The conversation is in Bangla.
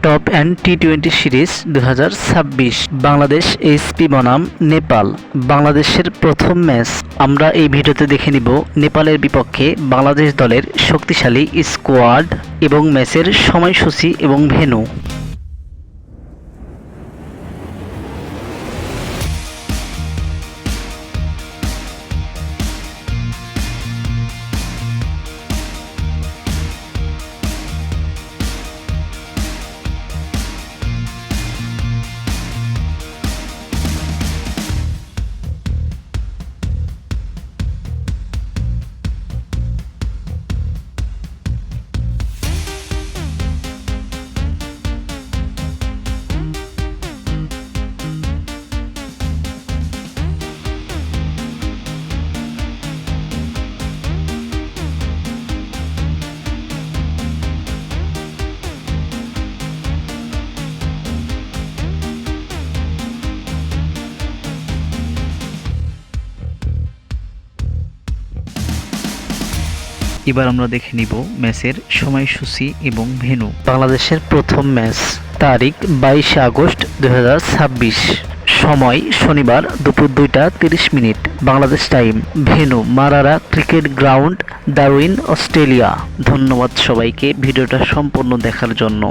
টপ অ্যান্ড টি-20 সিরিজ 2026 বাংলাদেশ এইচপি বনাম নেপাল। বাংলাদেশের প্রথম ম্যাচ আমরা এই ভিডিওতে দেখে নিব নেপালের বিপক্ষে বাংলাদেশ দলের শক্তিশালী স্কোয়াড এবং ম্যাচের সময়সূচি এবং ভেন্যু। এবার আমরা দেখে নিব ম্যাচের সময়সূচি এবং ভেন্যু। বাংলাদেশের প্রথম ম্যাচ তারিখ 22 আগস্ট 2026, সময় শনিবার দুপুর 2টা 30 Bangladesh time, venue Marrara cricket ground, Darwin, Australia. ধন্যবাদ সবাইকে ভিডিওটা সম্পূর্ণ দেখার জন্য।